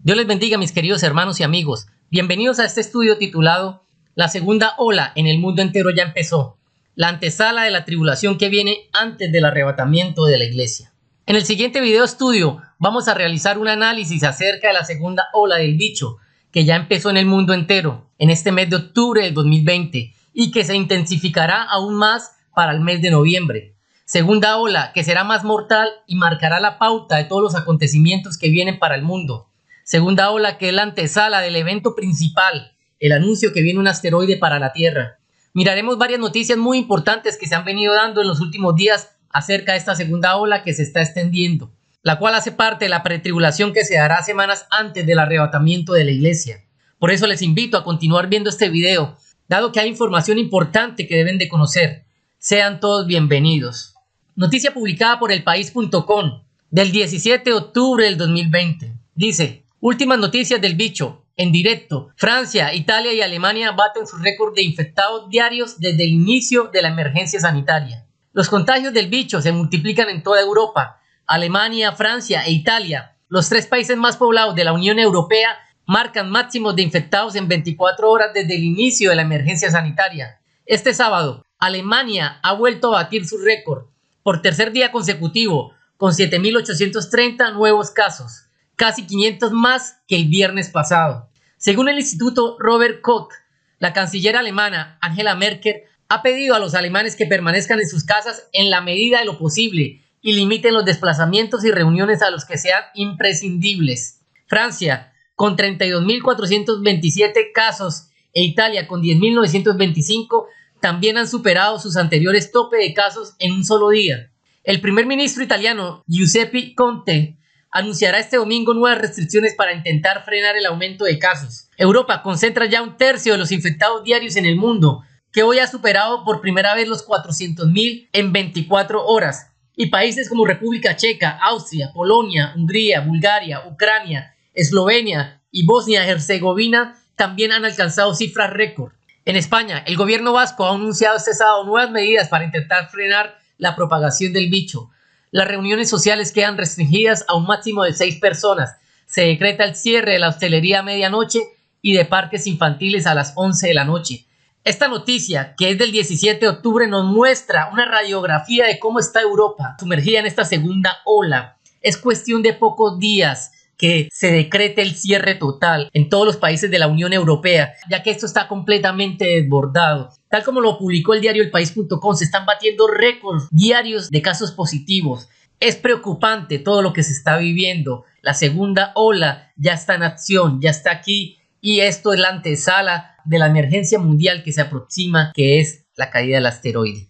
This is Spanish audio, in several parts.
Dios les bendiga, mis queridos hermanos y amigos. Bienvenidos a este estudio titulado La segunda ola en el mundo entero ya empezó. La antesala de la tribulación que viene antes del arrebatamiento de la iglesia. En el siguiente video estudio vamos a realizar un análisis acerca de la segunda ola del bicho que ya empezó en el mundo entero en este mes de octubre del 2020 y que se intensificará aún más para el mes de noviembre. Segunda ola que será más mortal y marcará la pauta de todos los acontecimientos que vienen para el mundo. Segunda ola que es la antesala del evento principal, el anuncio que viene un asteroide para la Tierra. Miraremos varias noticias muy importantes que se han venido dando en los últimos días acerca de esta segunda ola que se está extendiendo, la cual hace parte de la pretribulación que se dará semanas antes del arrebatamiento de la iglesia. Por eso les invito a continuar viendo este video, dado que hay información importante que deben de conocer. Sean todos bienvenidos. Noticia publicada por elpaís.com del 17 de octubre del 2020. Dice: últimas noticias del bicho. En directo, Francia, Italia y Alemania baten su récord de infectados diarios desde el inicio de la emergencia sanitaria. Los contagios del bicho se multiplican en toda Europa. Alemania, Francia e Italia, los tres países más poblados de la Unión Europea, marcan máximos de infectados en 24 horas desde el inicio de la emergencia sanitaria. Este sábado, Alemania ha vuelto a batir su récord por tercer día consecutivo, con 7.830 nuevos casos. Casi 500 más que el viernes pasado. Según el Instituto Robert Koch, la canciller alemana Angela Merkel ha pedido a los alemanes que permanezcan en sus casas en la medida de lo posible y limiten los desplazamientos y reuniones a los que sean imprescindibles. Francia, con 32.427 casos, e Italia, con 10.925, también han superado sus anteriores tope de casos en un solo día. El primer ministro italiano, Giuseppe Conte, anunciará este domingo nuevas restricciones para intentar frenar el aumento de casos. Europa concentra ya un tercio de los infectados diarios en el mundo, que hoy ha superado por primera vez los 400.000 en 24 horas. Y países como República Checa, Austria, Polonia, Hungría, Bulgaria, Ucrania, Eslovenia y Bosnia-Herzegovina también han alcanzado cifras récord. En España, el gobierno vasco ha anunciado este sábado nuevas medidas para intentar frenar la propagación del bicho. Las reuniones sociales quedan restringidas a un máximo de 6 personas. Se decreta el cierre de la hostelería a medianoche y de parques infantiles a las 11 de la noche. Esta noticia, que es del 17 de octubre, nos muestra una radiografía de cómo está Europa sumergida en esta segunda ola. Es cuestión de pocos días que se decrete el cierre total en todos los países de la Unión Europea, ya que esto está completamente desbordado. Tal como lo publicó el diario elpaís.com, se están batiendo récords diarios de casos positivos. Es preocupante todo lo que se está viviendo. La segunda ola ya está en acción, ya está aquí, y esto es la antesala de la emergencia mundial que se aproxima, que es la caída del asteroide.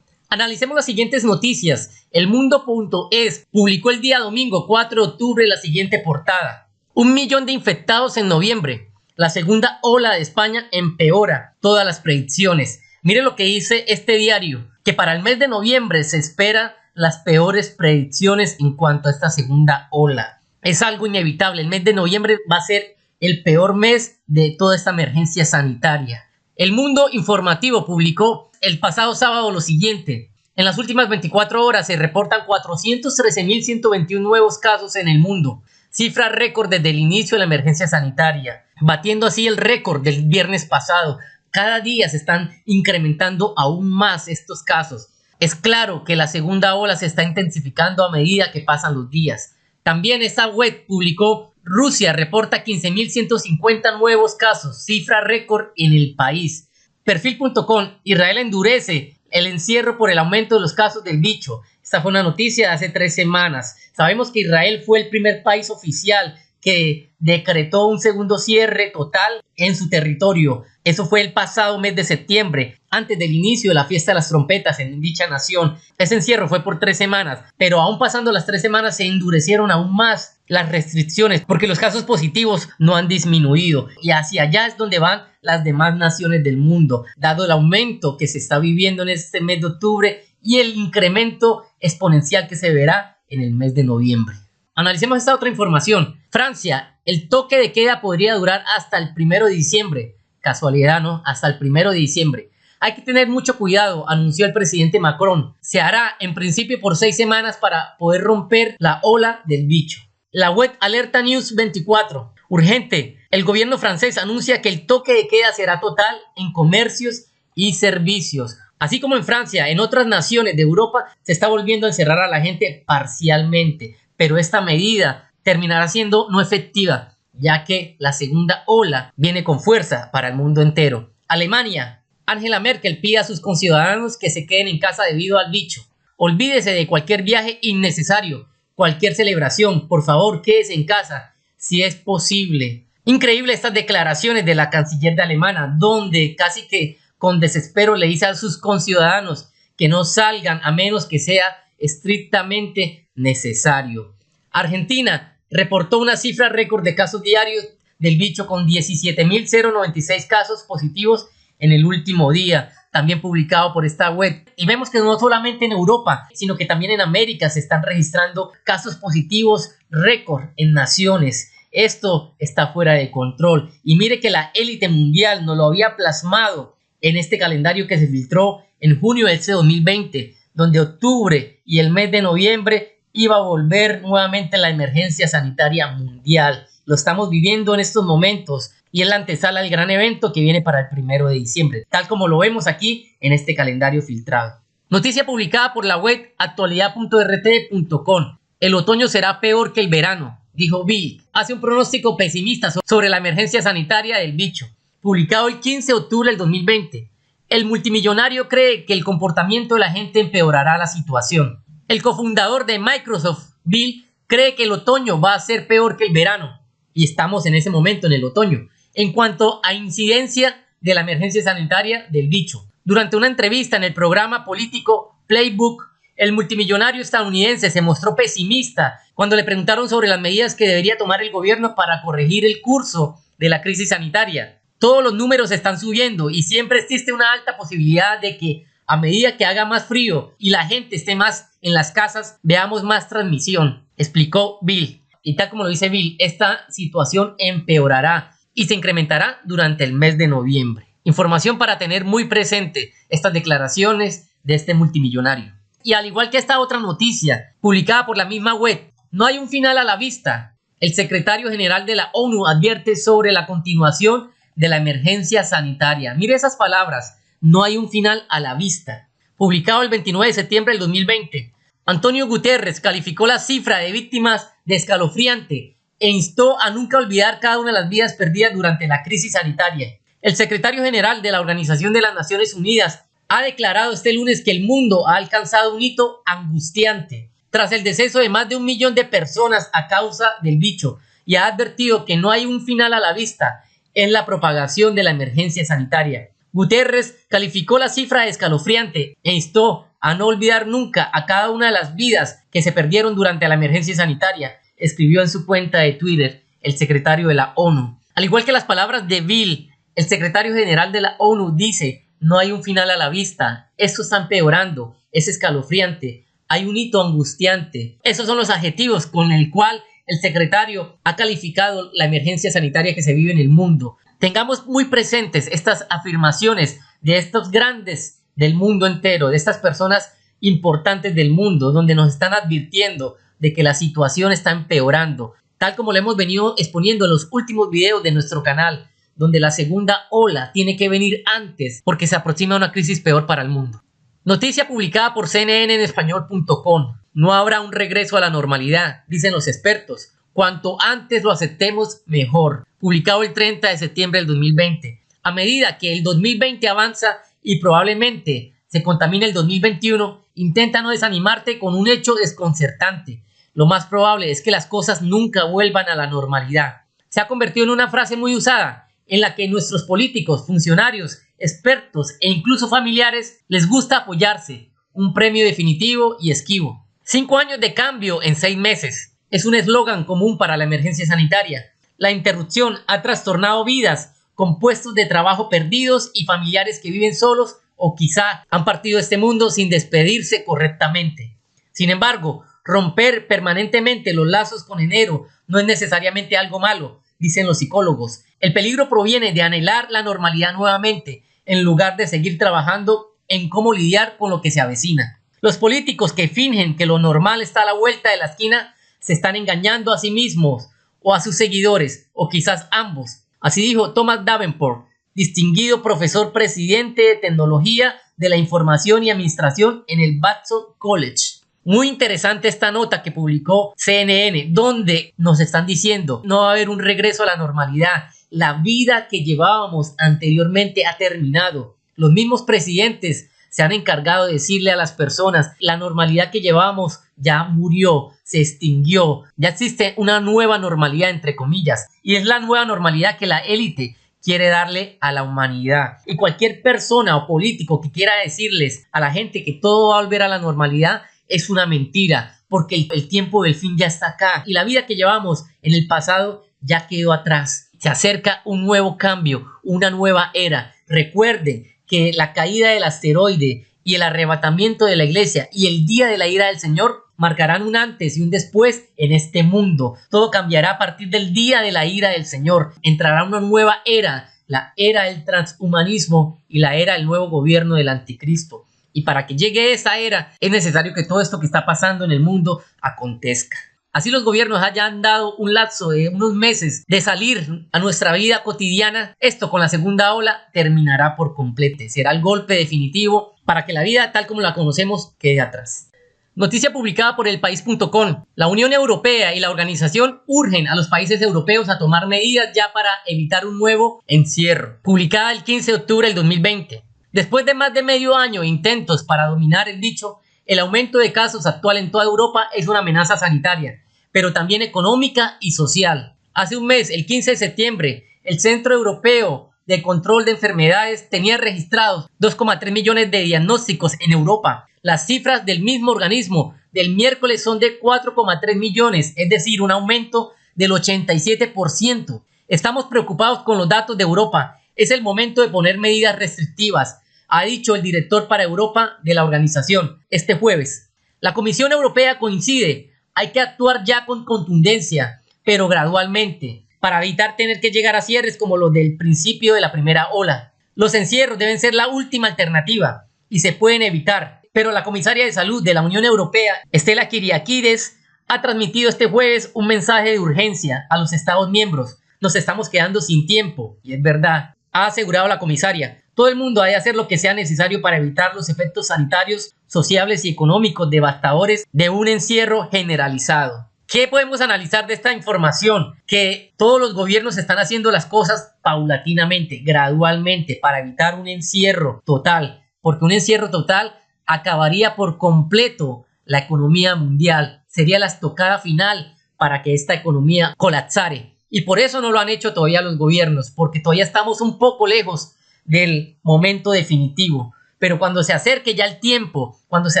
Analicemos las siguientes noticias. Elmundo.es publicó el día domingo 4 de octubre la siguiente portada: 1 millón de infectados en noviembre. La segunda ola de España empeora todas las predicciones. Mire lo que dice este diario, que para el mes de noviembre se esperan las peores predicciones en cuanto a esta segunda ola. Es algo inevitable. El mes de noviembre va a ser el peor mes de toda esta emergencia sanitaria. El Mundo Informativo publicó el pasado sábado lo siguiente: en las últimas 24 horas se reportan 413.121 nuevos casos en el mundo, cifra récord desde el inicio de la emergencia sanitaria, batiendo así el récord del viernes pasado. Cada día se están incrementando aún más estos casos. Es claro que la segunda ola se está intensificando a medida que pasan los días. También esta web publicó: Rusia reporta 15.150 nuevos casos, cifra récord en el país. Perfil.com: Israel endurece el encierro por el aumento de los casos del bicho. Esta fue una noticia de hace 3 semanas. Sabemos que Israel fue el primer país oficial que decretó un segundo cierre total en su territorio. Eso fue el pasado mes de septiembre, antes del inicio de la fiesta de las trompetas en dicha nación. Ese encierro fue por 3 semanas, pero aún pasando las 3 semanas se endurecieron aún más las restricciones porque los casos positivos no han disminuido, y hacia allá es donde van las demás naciones del mundo, dado el aumento que se está viviendo en este mes de octubre y el incremento exponencial que se verá en el mes de noviembre. Analicemos esta otra información. Francia, el toque de queda podría durar hasta el 1 de diciembre. Casualidad, ¿no? Hasta el 1 de diciembre. Hay que tener mucho cuidado, anunció el presidente Macron. Se hará en principio por 6 semanas para poder romper la ola del bicho. La web Alerta News 24. Urgente. El gobierno francés anuncia que el toque de queda será total en comercios y servicios. Así como en Francia, en otras naciones de Europa se está volviendo a encerrar a la gente parcialmente, pero esta medida terminará siendo no efectiva, ya que la segunda ola viene con fuerza para el mundo entero. Alemania. Angela Merkel pide a sus conciudadanos que se queden en casa debido al bicho. Olvídese de cualquier viaje innecesario, cualquier celebración, por favor quédese en casa, si es posible. Increíble estas declaraciones de la canciller de Alemania, donde casi que con desespero le dice a sus conciudadanos que no salgan a menos que sea estrictamente necesario. Argentina reportó una cifra récord de casos diarios del bicho con 17.096 casos positivos en el último día, también publicado por esta web. Y vemos que no solamente en Europa, sino que también en América se están registrando casos positivos récord en naciones. Esto está fuera de control. Y mire que la élite mundial nos lo había plasmado en este calendario que se filtró en junio de este 2020, donde octubre y el mes de noviembre iba a volver nuevamente la emergencia sanitaria mundial. Lo estamos viviendo en estos momentos y es la antesala del gran evento que viene para el 1 de diciembre, tal como lo vemos aquí en este calendario filtrado. Noticia publicada por la web actualidad.rt.com. El otoño será peor que el verano, dijo Bill. Hace un pronóstico pesimista sobre la emergencia sanitaria del bicho, publicado el 15 de octubre del 2020. El multimillonario cree que el comportamiento de la gente empeorará la situación. El cofundador de Microsoft, Bill, cree que el otoño va a ser peor que el verano. Y estamos en ese momento, en el otoño. En cuanto a incidencia de la emergencia sanitaria del bicho. Durante una entrevista en el programa político Playbook, el multimillonario estadounidense se mostró pesimista cuando le preguntaron sobre las medidas que debería tomar el gobierno para corregir el curso de la crisis sanitaria. Todos los números están subiendo y siempre existe una alta posibilidad de que a medida que haga más frío y la gente esté más en las casas, veamos más transmisión, explicó Bill. Y tal como lo dice Bill, esta situación empeorará y se incrementará durante el mes de noviembre. Información para tener muy presente estas declaraciones de este multimillonario. Y al igual que esta otra noticia, publicada por la misma web, no hay un final a la vista. El secretario general de la ONU advierte sobre la continuación de la emergencia sanitaria. Mire esas palabras, no hay un final a la vista. Publicado el 29 de septiembre del 2020, Antonio Guterres calificó la cifra de víctimas de escalofriante e instó a nunca olvidar cada una de las vidas perdidas durante la crisis sanitaria. El secretario general de la Organización de las Naciones Unidas ha declarado este lunes que el mundo ha alcanzado un hito angustiante tras el deceso de más de 1 millón de personas a causa del bicho y ha advertido que no hay un final a la vista en la propagación de la emergencia sanitaria. Guterres calificó la cifra de escalofriante e instó a no olvidar nunca a cada una de las vidas que se perdieron durante la emergencia sanitaria, escribió en su cuenta de Twitter el secretario de la ONU. Al igual que las palabras de Bill, el secretario general de la ONU dice: no hay un final a la vista, esto está empeorando, es escalofriante, hay un hito angustiante. Esos son los adjetivos con el cual el secretario ha calificado la emergencia sanitaria que se vive en el mundo. Tengamos muy presentes estas afirmaciones de estos grandes del mundo entero, de estas personas importantes del mundo, donde nos están advirtiendo de que la situación está empeorando, tal como lo hemos venido exponiendo en los últimos videos de nuestro canal, donde la segunda ola tiene que venir antes porque se aproxima una crisis peor para el mundo. Noticia publicada por CNN en español.com. No habrá un regreso a la normalidad, dicen los expertos. Cuanto antes lo aceptemos, mejor. Publicado el 30 de septiembre del 2020. A medida que el 2020 avanza y probablemente se contamine el 2021, intenta no desanimarte con un hecho desconcertante. Lo más probable es que las cosas nunca vuelvan a la normalidad. Se ha convertido en una frase muy usada, en la que nuestros políticos, funcionarios, expertos e incluso familiares les gusta apoyarse. Un premio definitivo y esquivo. 5 años de cambio en 6 meses. Es un eslogan común para la emergencia sanitaria. La interrupción ha trastornado vidas, con puestos de trabajo perdidos y familiares que viven solos o quizá han partido de este mundo sin despedirse correctamente. Sin embargo, romper permanentemente los lazos con enero no es necesariamente algo malo, dicen los psicólogos. El peligro proviene de anhelar la normalidad nuevamente, en lugar de seguir trabajando en cómo lidiar con lo que se avecina. Los políticos que fingen que lo normal está a la vuelta de la esquina se están engañando a sí mismos. o a sus seguidores, o quizás ambos. Así dijo Thomas Davenport, distinguido profesor presidente de tecnología de la información y administración en el Babson College. Muy interesante esta nota que publicó CNN, donde nos están diciendo no va a haber un regreso a la normalidad. La vida que llevábamos anteriormente ha terminado. Los mismos presidentes se han encargado de decirle a las personas, la normalidad que llevábamos ya murió, se extinguió. Ya existe una nueva normalidad, entre comillas, y es la nueva normalidad que la élite quiere darle a la humanidad. Y cualquier persona o político que quiera decirles a la gente que todo va a volver a la normalidad es una mentira, porque el tiempo del fin ya está acá y la vida que llevamos en el pasado ya quedó atrás. Se acerca un nuevo cambio, una nueva era. Recuerden que la caída del asteroide y el arrebatamiento de la iglesia y el día de la ira del Señor marcarán un antes y un después en este mundo. Todo cambiará a partir del día de la ira del Señor. Entrará una nueva era, la era del transhumanismo y la era del nuevo gobierno del anticristo. Y para que llegue esa era es necesario que todo esto que está pasando en el mundo acontezca. Así los gobiernos hayan dado un lapso de unos meses de salir a nuestra vida cotidiana, esto con la segunda ola terminará por completo. Será el golpe definitivo para que la vida tal como la conocemos quede atrás. Noticia publicada por elpaís.com. La Unión Europea y la organización urgen a los países europeos a tomar medidas ya para evitar un nuevo encierro. Publicada el 15 de octubre del 2020. Después de más de medio año de intentos para dominar el bicho, el aumento de casos actual en toda Europa es una amenaza sanitaria, pero también económica y social. Hace un mes, el 15 de septiembre, el Centro Europeo de Control de Enfermedades tenía registrados 2,3 millones de diagnósticos en Europa. Las cifras del mismo organismo del miércoles son de 4,3 millones, es decir, un aumento del 87%. Estamos preocupados con los datos de Europa. Es el momento de poner medidas restrictivas, ha dicho el director para Europa de la organización este jueves. La Comisión Europea coincide. Hay que actuar ya con contundencia, pero gradualmente, para evitar tener que llegar a cierres como los del principio de la primera ola. Los encierros deben ser la última alternativa y se pueden evitar, pero la comisaria de salud de la Unión Europea, Stella Kyriakides, ha transmitido este jueves un mensaje de urgencia a los Estados miembros. Nos estamos quedando sin tiempo, y es verdad, ha asegurado la comisaria. Todo el mundo ha de hacer lo que sea necesario para evitar los efectos sanitarios, sociales y económicos devastadores de un encierro generalizado. ¿Qué podemos analizar de esta información? Que todos los gobiernos están haciendo las cosas paulatinamente, gradualmente, para evitar un encierro total, porque un encierro total acabaría por completo la economía mundial. Sería la estocada final para que esta economía colapsare. Y por eso no lo han hecho todavía los gobiernos, porque todavía estamos un poco lejos del momento definitivo. Pero cuando se acerque ya el tiempo, cuando se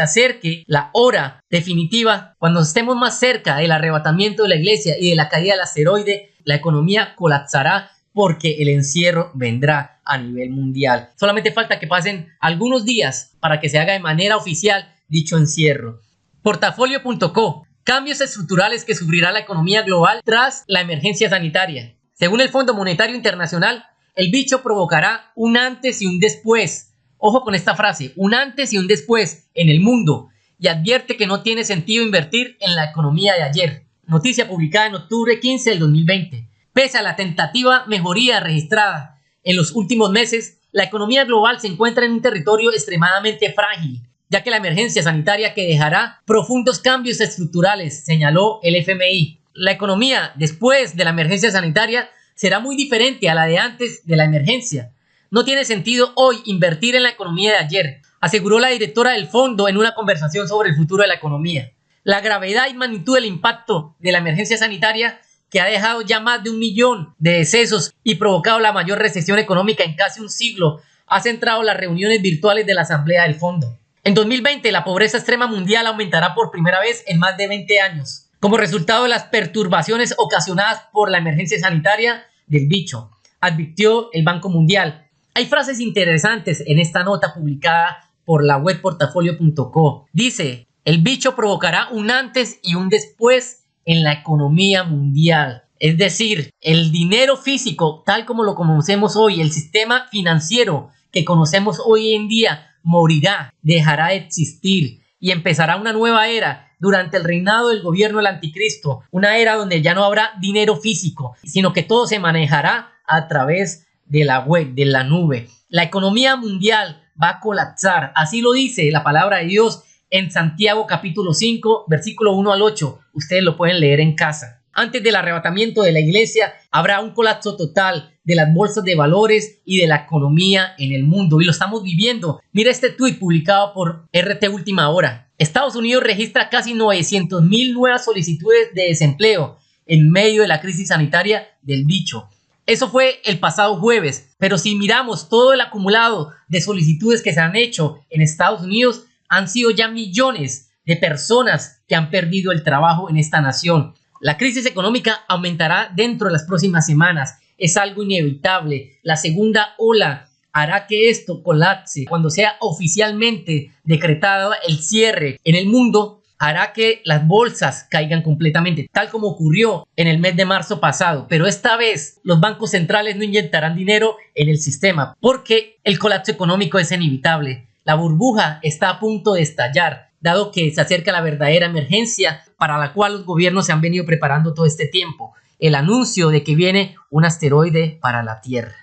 acerque la hora definitiva, cuando estemos más cerca del arrebatamiento de la iglesia y de la caída del asteroide, la economía colapsará porque el encierro vendrá a nivel mundial. Solamente falta que pasen algunos días para que se haga de manera oficial dicho encierro. Portafolio.co. Cambios estructurales que sufrirá la economía global tras la emergencia sanitaria. Según el Fondo Monetario Internacional, el bicho provocará un antes y un después. Ojo con esta frase, un antes y un después en el mundo, y advierte que no tiene sentido invertir en la economía de ayer. Noticia publicada en octubre 15 del 2020. Pese a la tentativa mejoría registrada en los últimos meses, la economía global se encuentra en un territorio extremadamente frágil, ya que la emergencia sanitaria que dejará profundos cambios estructurales, señaló el FMI. La economía después de la emergencia sanitaria será muy diferente a la de antes de la emergencia. No tiene sentido hoy invertir en la economía de ayer, aseguró la directora del fondo en una conversación sobre el futuro de la economía. La gravedad y magnitud del impacto de la emergencia sanitaria, que ha dejado ya más de 1 millón de decesos y provocado la mayor recesión económica en casi un siglo, ha centrado las reuniones virtuales de la asamblea del fondo. En 2020, la pobreza extrema mundial aumentará por primera vez en más de 20 años, como resultado de las perturbaciones ocasionadas por la emergencia sanitaria del bicho, advirtió el Banco Mundial. Hay frases interesantes en esta nota publicada por la web portafolio.co. Dice, el bicho provocará un antes y un después en la economía mundial. Es decir, el dinero físico, tal como lo conocemos hoy, el sistema financiero que conocemos hoy en día, morirá, dejará de existir y empezará una nueva era durante el reinado del gobierno del anticristo, una era donde ya no habrá dinero físico, sino que todo se manejará a través de la web, de la nube. La economía mundial va a colapsar, así lo dice la palabra de Dios en Santiago capítulo 5, versículo 1 al 8. Ustedes lo pueden leer en casa. Antes del arrebatamiento de la iglesia habrá un colapso total de las bolsas de valores y de la economía en el mundo, y lo estamos viviendo. Mira este tuit publicado por RT Última Hora. Estados Unidos registra casi 900,000 nuevas solicitudes de desempleo en medio de la crisis sanitaria del bicho. Eso fue el pasado jueves, pero si miramos todo el acumulado de solicitudes que se han hecho en Estados Unidos, han sido ya millones de personas que han perdido el trabajo en esta nación. La crisis económica aumentará dentro de las próximas semanas. Es algo inevitable. La segunda ola hará que esto colapse. Cuando sea oficialmente decretado el cierre en el mundo, hará que las bolsas caigan completamente, tal como ocurrió en el mes de marzo pasado. Pero esta vez los bancos centrales no inyectarán dinero en el sistema, porque el colapso económico es inevitable. La burbuja está a punto de estallar, dado que se acerca la verdadera emergencia para la cual los gobiernos se han venido preparando todo este tiempo: el anuncio de que viene un asteroide para la Tierra.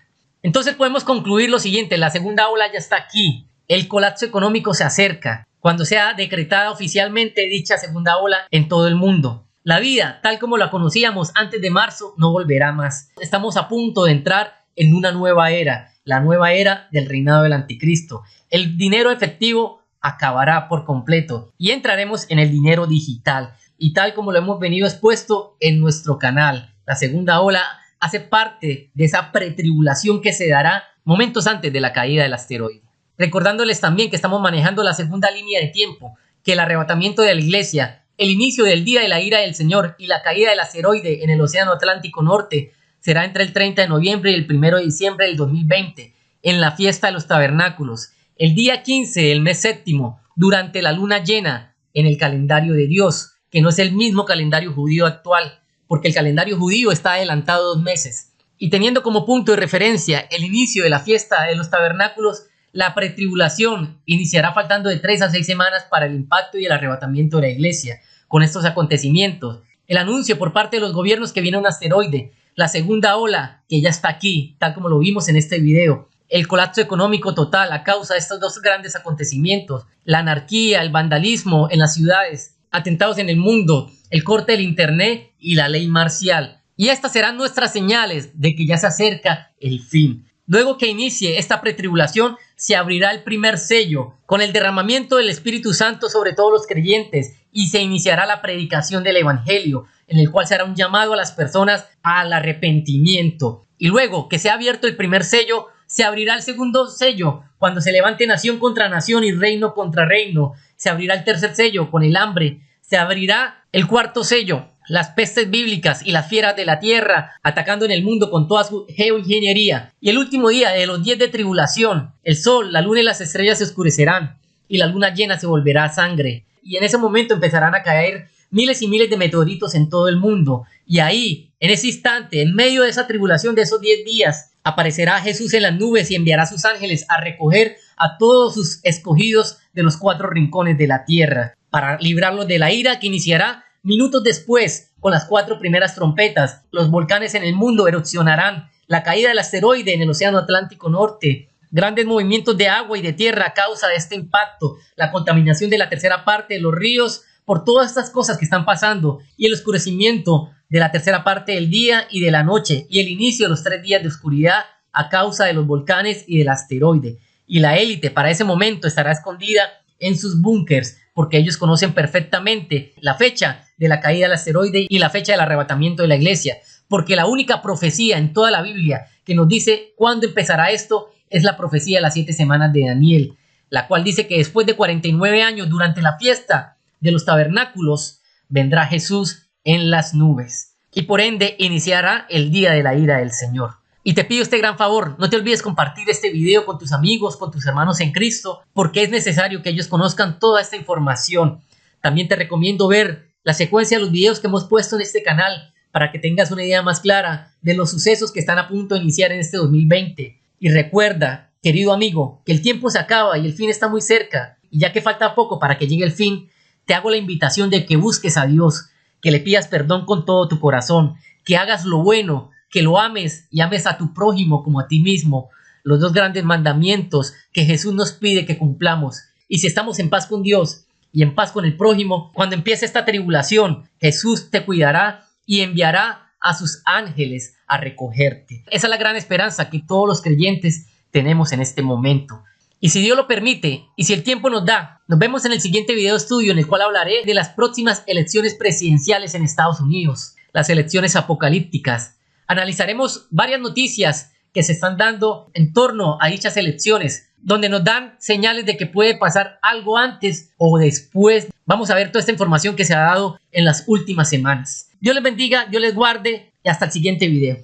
Entonces podemos concluir lo siguiente: la segunda ola ya está aquí, el colapso económico se acerca, cuando sea decretada oficialmente dicha segunda ola en todo el mundo. La vida, tal como la conocíamos antes de marzo, no volverá más. Estamos a punto de entrar en una nueva era, la nueva era del reinado del anticristo. El dinero efectivo acabará por completo y entraremos en el dinero digital. Y tal como lo hemos venido expuesto en nuestro canal, la segunda ola hace parte de esa pretribulación que se dará momentos antes de la caída del asteroide. Recordándoles también que estamos manejando la segunda línea de tiempo, que el arrebatamiento de la iglesia, el inicio del día de la ira del Señor y la caída del asteroide en el Océano Atlántico Norte será entre el 30 de noviembre y el 1 de diciembre del 2020, en la fiesta de los tabernáculos. El día 15 del mes séptimo, durante la luna llena en el calendario de Dios, que no es el mismo calendario judío actual, porque el calendario judío está adelantado 2 meses. Y teniendo como punto de referencia el inicio de la fiesta de los tabernáculos, la pretribulación iniciará faltando de 3 a 6 semanas para el impacto y el arrebatamiento de la iglesia. Con estos acontecimientos, el anuncio por parte de los gobiernos que viene un asteroide, la segunda ola que ya está aquí, tal como lo vimos en este video, el colapso económico total a causa de estos dos grandes acontecimientos, la anarquía, el vandalismo en las ciudades, atentados en el mundo, el corte del internet y la ley marcial. Y estas serán nuestras señales de que ya se acerca el fin. Luego que inicie esta pretribulación, se abrirá el primer sello con el derramamiento del Espíritu Santo sobre todos los creyentes y se iniciará la predicación del Evangelio, en el cual se hará un llamado a las personas al arrepentimiento. Y luego que se ha abierto el primer sello, se abrirá el segundo sello cuando se levante nación contra nación y reino contra reino. Se abrirá el tercer sello con el hambre. Se abrirá el cuarto sello, las pestes bíblicas y las fieras de la tierra atacando en el mundo con toda su geoingeniería. Y el último día de los 10 de tribulación, el sol, la luna y las estrellas se oscurecerán y la luna llena se volverá sangre. Y en ese momento empezarán a caer miles y miles de meteoritos en todo el mundo. Y ahí, en ese instante, en medio de esa tribulación de esos 10 días, aparecerá Jesús en las nubes y enviará a sus ángeles a recoger a todos sus escogidos de los 4 rincones de la tierra para librarlos de la ira que iniciará minutos después con las 4 primeras trompetas. Los volcanes en el mundo erupcionarán, la caída del asteroide en el Océano Atlántico Norte, grandes movimientos de agua y de tierra a causa de este impacto, la contaminación de la tercera parte de los ríos por todas estas cosas que están pasando y el oscurecimiento de la tercera parte del día y de la noche y el inicio de los 3 días de oscuridad a causa de los volcanes y del asteroide. Y la élite para ese momento estará escondida en sus búnkers porque ellos conocen perfectamente la fecha de la caída del asteroide y la fecha del arrebatamiento de la iglesia, porque la única profecía en toda la Biblia que nos dice cuándo empezará esto es la profecía de las 7 semanas de Daniel, la cual dice que después de 49 años durante la fiesta de los tabernáculos vendrá Jesús en las nubes y por ende iniciará el día de la ira del Señor. Y te pido este gran favor, no te olvides compartir este video con tus amigos, con tus hermanos en Cristo, porque es necesario que ellos conozcan toda esta información. También te recomiendo ver la secuencia de los videos que hemos puesto en este canal para que tengas una idea más clara de los sucesos que están a punto de iniciar en este 2020. Y recuerda, querido amigo, que el tiempo se acaba y el fin está muy cerca. Y ya que falta poco para que llegue el fin, te hago la invitación de que busques a Dios, que le pidas perdón con todo tu corazón, que hagas lo bueno, que lo ames y ames a tu prójimo como a ti mismo. Los dos grandes mandamientos que Jesús nos pide que cumplamos. Y si estamos en paz con Dios y en paz con el prójimo, cuando empiece esta tribulación, Jesús te cuidará y enviará a sus ángeles a recogerte. Esa es la gran esperanza que todos los creyentes tenemos en este momento. Y si Dios lo permite, y si el tiempo nos da, nos vemos en el siguiente video estudio en el cual hablaré de las próximas elecciones presidenciales en Estados Unidos, las elecciones apocalípticas. Analizaremos varias noticias que se están dando en torno a dichas elecciones, donde nos dan señales de que puede pasar algo antes o después. Vamos a ver toda esta información que se ha dado en las últimas semanas. Dios les bendiga, Dios les guarde y hasta el siguiente video.